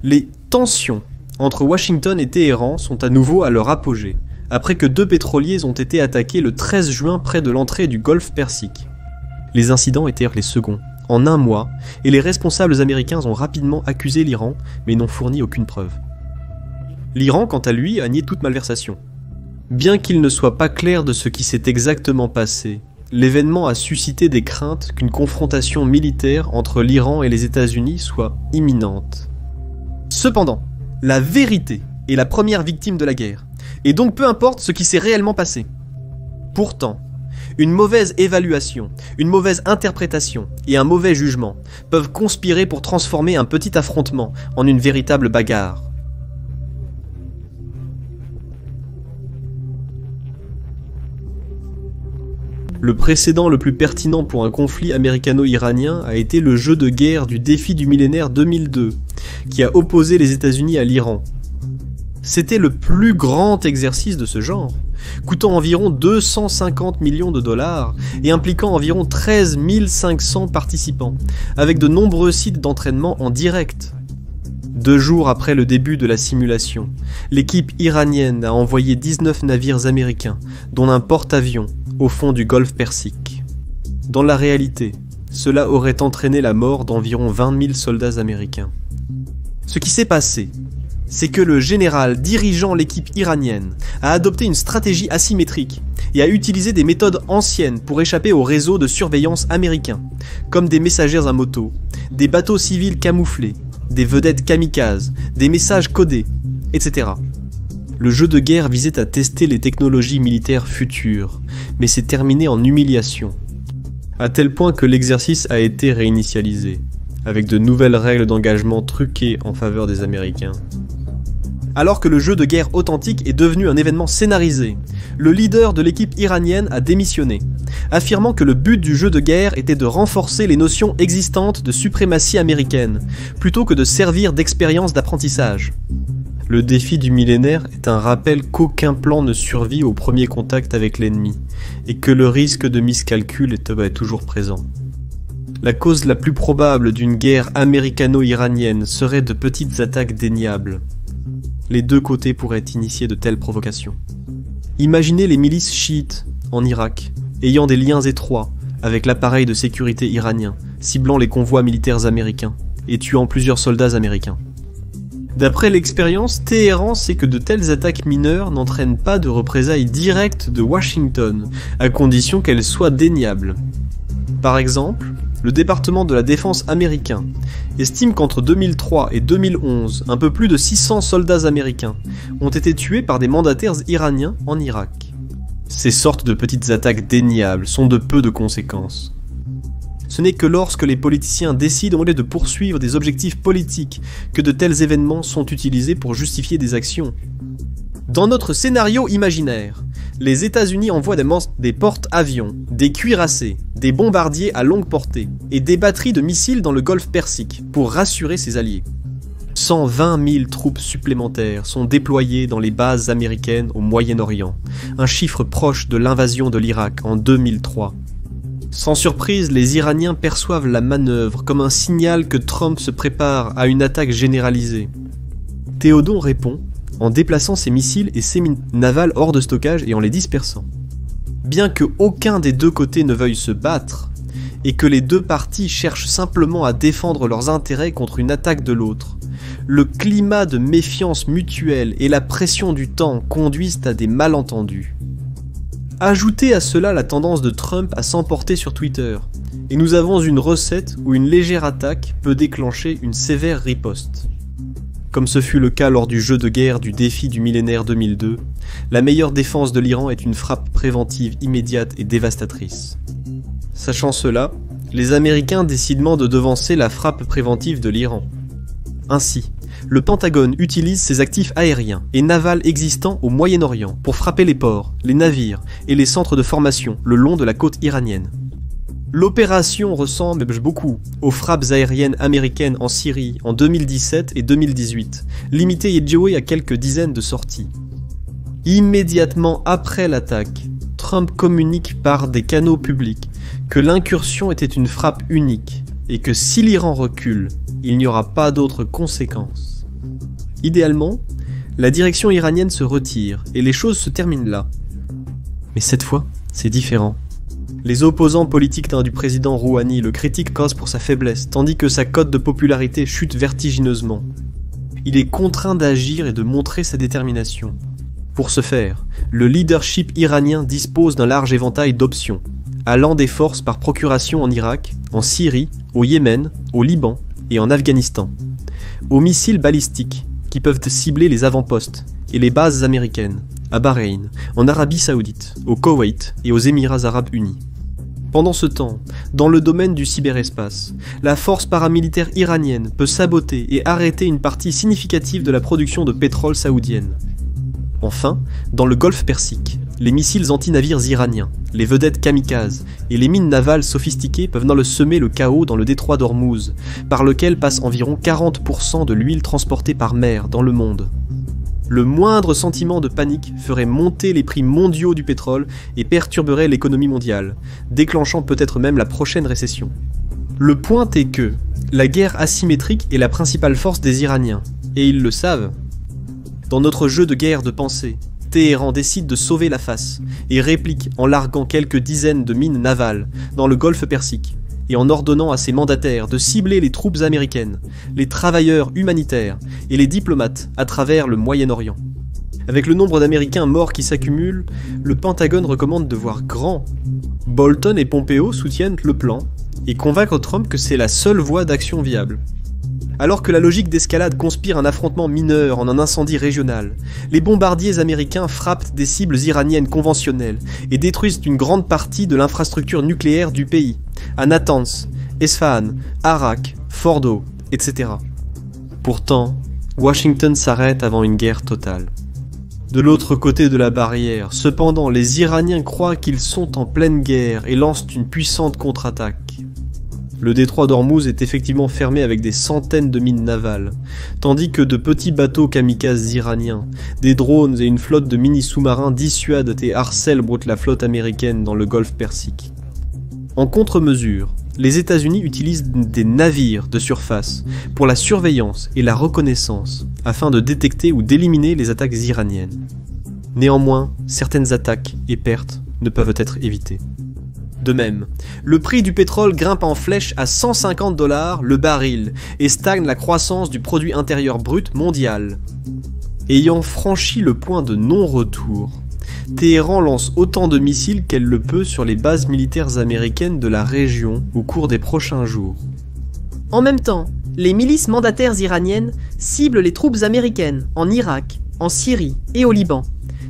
Les tensions entre Washington et Téhéran sont à nouveau à leur apogée, après que 2 pétroliers ont été attaqués le 13 juin près de l'entrée du golfe Persique. Les incidents étaient les seconds, en un mois, et les responsables américains ont rapidement accusé l'Iran, mais n'ont fourni aucune preuve. L'Iran, quant à lui, a nié toute malversation. Bien qu'il ne soit pas clair de ce qui s'est exactement passé, l'événement a suscité des craintes qu'une confrontation militaire entre l'Iran et les États-Unis soit imminente. Cependant, la vérité est la première victime de la guerre, et donc peu importe ce qui s'est réellement passé. Pourtant, une mauvaise évaluation, une mauvaise interprétation et un mauvais jugement peuvent conspirer pour transformer un petit affrontement en une véritable bagarre. Le précédent le plus pertinent pour un conflit américano-iranien a été le jeu de guerre du défi du millénaire 2002, qui a opposé les États-Unis à l'Iran. C'était le plus grand exercice de ce genre, coûtant environ 250 millions de dollars et impliquant environ 13 500 participants, avec de nombreux sites d'entraînement en direct. 2 jours après le début de la simulation, l'équipe iranienne a envoyé 19 navires américains, dont un porte-avions, au fond du golfe Persique. Dans la réalité, cela aurait entraîné la mort d'environ 20 000 soldats américains. Ce qui s'est passé, c'est que le général dirigeant l'équipe iranienne a adopté une stratégie asymétrique et a utilisé des méthodes anciennes pour échapper au réseau de surveillance américain, comme des messagers à moto, des bateaux civils camouflés, des vedettes kamikazes, des messages codés, etc. Le jeu de guerre visait à tester les technologies militaires futures, mais s'est terminé en humiliation, à tel point que l'exercice a été réinitialisé, avec de nouvelles règles d'engagement truquées en faveur des Américains. Alors que le jeu de guerre authentique est devenu un événement scénarisé, le leader de l'équipe iranienne a démissionné, affirmant que le but du jeu de guerre était de renforcer les notions existantes de suprématie américaine, plutôt que de servir d'expérience d'apprentissage. Le défi du millénaire est un rappel qu'aucun plan ne survit au premier contact avec l'ennemi, et que le risque de miscalcul est toujours présent. La cause la plus probable d'une guerre américano-iranienne serait de petites attaques déniables. Les 2 côtés pourraient initier de telles provocations. Imaginez les milices chiites, en Irak, ayant des liens étroits avec l'appareil de sécurité iranien, ciblant les convois militaires américains, et tuant plusieurs soldats américains. D'après l'expérience, Téhéran sait que de telles attaques mineures n'entraînent pas de représailles directes de Washington, à condition qu'elles soient déniables. Par exemple, le département de la défense américain estime qu'entre 2003 et 2011, un peu plus de 600 soldats américains ont été tués par des mandataires iraniens en Irak. Ces sortes de petites attaques déniables sont de peu de conséquences. Ce n'est que lorsque les politiciens décident au lieu de poursuivre des objectifs politiques que de tels événements sont utilisés pour justifier des actions. Dans notre scénario imaginaire, les États-Unis envoient des porte-avions, des cuirassés, des bombardiers à longue portée et des batteries de missiles dans le golfe Persique pour rassurer ses alliés. 120 000 troupes supplémentaires sont déployées dans les bases américaines au Moyen-Orient, un chiffre proche de l'invasion de l'Irak en 2003. Sans surprise, les Iraniens perçoivent la manœuvre comme un signal que Trump se prépare à une attaque généralisée. Théodon répond en déplaçant ses missiles et ses mines navales hors de stockage et en les dispersant. Bien que aucun des 2 côtés ne veuille se battre, et que les 2 parties cherchent simplement à défendre leurs intérêts contre une attaque de l'autre, le climat de méfiance mutuelle et la pression du temps conduisent à des malentendus. Ajoutez à cela la tendance de Trump à s'emporter sur Twitter, et nous avons une recette où une légère attaque peut déclencher une sévère riposte. Comme ce fut le cas lors du jeu de guerre du défi du millénaire 2002, la meilleure défense de l'Iran est une frappe préventive immédiate et dévastatrice. Sachant cela, les Américains décident de devancer la frappe préventive de l'Iran. Ainsi, le Pentagone utilise ses actifs aériens et navals existants au Moyen-Orient pour frapper les ports, les navires et les centres de formation le long de la côte iranienne. L'opération ressemble beaucoup aux frappes aériennes américaines en Syrie en 2017 et 2018, limitées et jouées à quelques dizaines de sorties. Immédiatement après l'attaque, Trump communique par des canaux publics que l'incursion était une frappe unique et que si l'Iran recule, il n'y aura pas d'autres conséquences. Idéalement, la direction iranienne se retire et les choses se terminent là. Mais cette fois, c'est différent. Les opposants politiques du président Rouhani le critiquent cause pour sa faiblesse, tandis que sa cote de popularité chute vertigineusement. Il est contraint d'agir et de montrer sa détermination. Pour ce faire, le leadership iranien dispose d'un large éventail d'options, allant des forces par procuration en Irak, en Syrie, au Yémen, au Liban et en Afghanistan, aux missiles balistiques qui peuvent cibler les avant-postes et les bases américaines, à Bahreïn, en Arabie Saoudite, au Koweït et aux Émirats Arabes Unis. Pendant ce temps, dans le domaine du cyberespace, la force paramilitaire iranienne peut saboter et arrêter une partie significative de la production de pétrole saoudienne. Enfin, dans le Golfe Persique, les missiles anti-navires iraniens, les vedettes kamikazes et les mines navales sophistiquées peuvent semer le chaos dans le détroit d'Ormuz, par lequel passe environ 40% de l'huile transportée par mer dans le monde. Le moindre sentiment de panique ferait monter les prix mondiaux du pétrole et perturberait l'économie mondiale, déclenchant peut-être même la prochaine récession. Le point est que la guerre asymétrique est la principale force des Iraniens, et ils le savent. Dans notre jeu de guerre de pensée, Téhéran décide de sauver la face et réplique en larguant quelques dizaines de mines navales dans le Golfe Persique et en ordonnant à ses mandataires de cibler les troupes américaines, les travailleurs humanitaires et les diplomates à travers le Moyen-Orient. Avec le nombre d'Américains morts qui s'accumule, le Pentagone recommande de voir grand. Bolton et Pompeo soutiennent le plan et convaincent Trump que c'est la seule voie d'action viable. Alors que la logique d'escalade conspire un affrontement mineur en un incendie régional, les bombardiers américains frappent des cibles iraniennes conventionnelles et détruisent une grande partie de l'infrastructure nucléaire du pays, à Natanz, Esfahan, Arak, Fordo, etc. Pourtant, Washington s'arrête avant une guerre totale. De l'autre côté de la barrière, cependant, les Iraniens croient qu'ils sont en pleine guerre et lancent une puissante contre-attaque. Le détroit d'Ormuz est effectivement fermé avec des centaines de mines navales, tandis que de petits bateaux kamikazes iraniens, des drones et une flotte de mini-sous-marins dissuadent et harcèlent la flotte américaine dans le Golfe Persique. En contre-mesure, les États-Unis utilisent des navires de surface pour la surveillance et la reconnaissance, afin de détecter ou d'éliminer les attaques iraniennes. Néanmoins, certaines attaques et pertes ne peuvent être évitées. De même, le prix du pétrole grimpe en flèche à 150 $ le baril et stagne la croissance du produit intérieur brut mondial. Ayant franchi le point de non-retour, Téhéran lance autant de missiles qu'elle le peut sur les bases militaires américaines de la région au cours des prochains jours. En même temps, les milices mandataires iraniennes ciblent les troupes américaines en Irak, en Syrie et au Liban,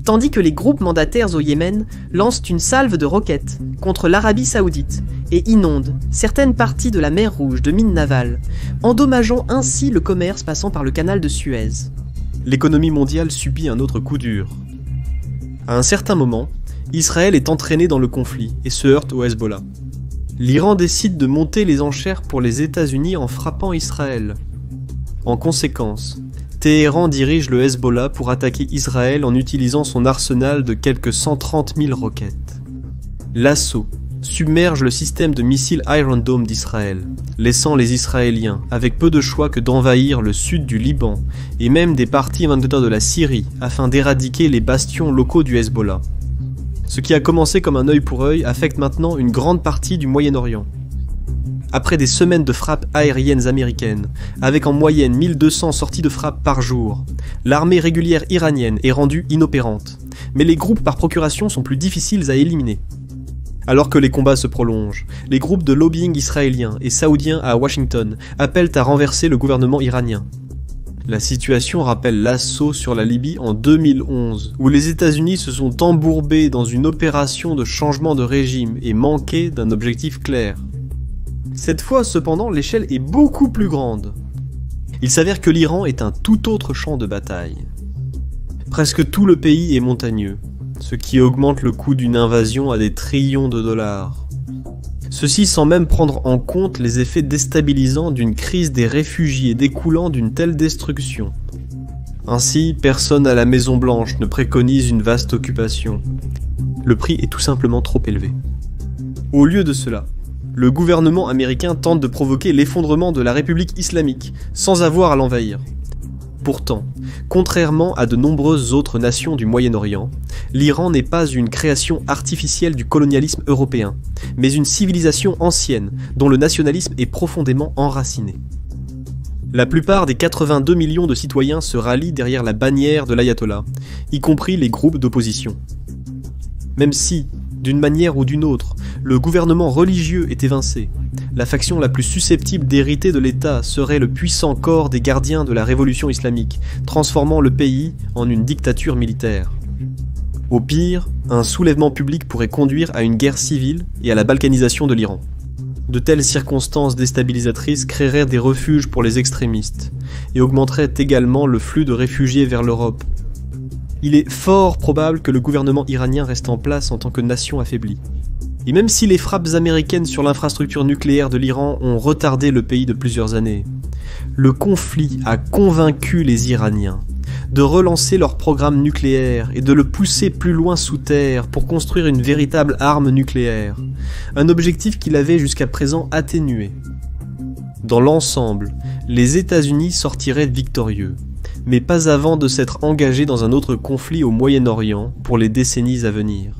tandis que les groupes mandataires au Yémen lancent une salve de roquettes contre l'Arabie Saoudite et inondent certaines parties de la mer Rouge de mines navales, endommageant ainsi le commerce passant par le canal de Suez. L'économie mondiale subit un autre coup dur. À un certain moment, Israël est entraîné dans le conflit et se heurte au Hezbollah. L'Iran décide de monter les enchères pour les États-Unis en frappant Israël. En conséquence, Téhéran dirige le Hezbollah pour attaquer Israël en utilisant son arsenal de quelques 130 000 roquettes. L'assaut submerge le système de missiles Iron Dome d'Israël, laissant les Israéliens avec peu de choix que d'envahir le sud du Liban et même des parties de la Syrie afin d'éradiquer les bastions locaux du Hezbollah. Ce qui a commencé comme un œil pour œil affecte maintenant une grande partie du Moyen-Orient. Après des semaines de frappes aériennes américaines, avec en moyenne 1200 sorties de frappe par jour, l'armée régulière iranienne est rendue inopérante, mais les groupes par procuration sont plus difficiles à éliminer. Alors que les combats se prolongent, les groupes de lobbying israéliens et saoudiens à Washington appellent à renverser le gouvernement iranien. La situation rappelle l'assaut sur la Libye en 2011, où les États-Unis se sont embourbés dans une opération de changement de régime et manquaient d'un objectif clair. Cette fois, cependant, l'échelle est beaucoup plus grande. Il s'avère que l'Iran est un tout autre champ de bataille. Presque tout le pays est montagneux, ce qui augmente le coût d'une invasion à des trillions de dollars. Ceci sans même prendre en compte les effets déstabilisants d'une crise des réfugiés découlant d'une telle destruction. Ainsi, personne à la Maison-Blanche ne préconise une vaste occupation. Le prix est tout simplement trop élevé. Au lieu de cela, le gouvernement américain tente de provoquer l'effondrement de la République islamique, sans avoir à l'envahir. Pourtant, contrairement à de nombreuses autres nations du Moyen-Orient, l'Iran n'est pas une création artificielle du colonialisme européen, mais une civilisation ancienne dont le nationalisme est profondément enraciné. La plupart des 82 millions de citoyens se rallient derrière la bannière de l'ayatollah, y compris les groupes d'opposition. Même si, d'une manière ou d'une autre, le gouvernement religieux est évincé, la faction la plus susceptible d'hériter de l'État serait le puissant corps des gardiens de la révolution islamique, transformant le pays en une dictature militaire. Au pire, un soulèvement public pourrait conduire à une guerre civile et à la balkanisation de l'Iran. De telles circonstances déstabilisatrices créeraient des refuges pour les extrémistes et augmenteraient également le flux de réfugiés vers l'Europe. Il est fort probable que le gouvernement iranien reste en place en tant que nation affaiblie. Et même si les frappes américaines sur l'infrastructure nucléaire de l'Iran ont retardé le pays de plusieurs années, le conflit a convaincu les Iraniens de relancer leur programme nucléaire et de le pousser plus loin sous terre pour construire une véritable arme nucléaire, un objectif qu'il avait jusqu'à présent atténué. Dans l'ensemble, les États-Unis sortiraient victorieux, mais pas avant de s'être engagés dans un autre conflit au Moyen-Orient pour les décennies à venir.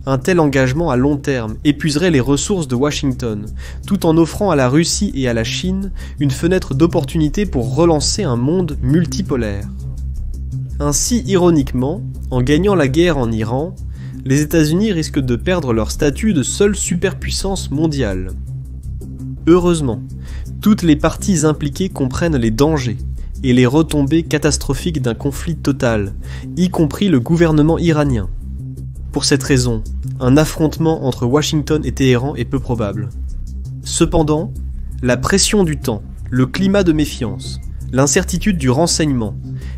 Un tel engagement à long terme épuiserait les ressources de Washington, tout en offrant à la Russie et à la Chine une fenêtre d'opportunité pour relancer un monde multipolaire. Ainsi, ironiquement, en gagnant la guerre en Iran, les États-Unis risquent de perdre leur statut de seule superpuissance mondiale. Heureusement, toutes les parties impliquées comprennent les dangers et les retombées catastrophiques d'un conflit total, y compris le gouvernement iranien. Pour cette raison, un affrontement entre Washington et Téhéran est peu probable. Cependant, la pression du temps, le climat de méfiance, l'incertitude du renseignement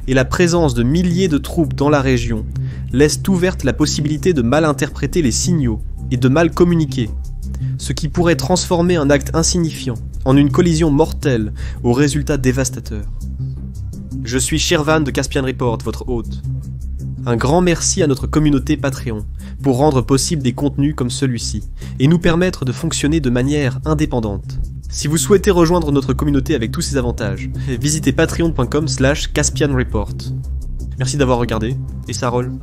et la présence de milliers de troupes dans la région laissent ouverte la possibilité de mal interpréter les signaux et de mal communiquer, ce qui pourrait transformer un acte insignifiant en une collision mortelle aux résultats dévastateurs. Je suis Shirvan de Caspian Report, votre hôte. Un grand merci à notre communauté Patreon pour rendre possible des contenus comme celui-ci et nous permettre de fonctionner de manière indépendante. Si vous souhaitez rejoindre notre communauté avec tous ses avantages, visitez patreon.com/caspianreport. Merci d'avoir regardé, et ça roule.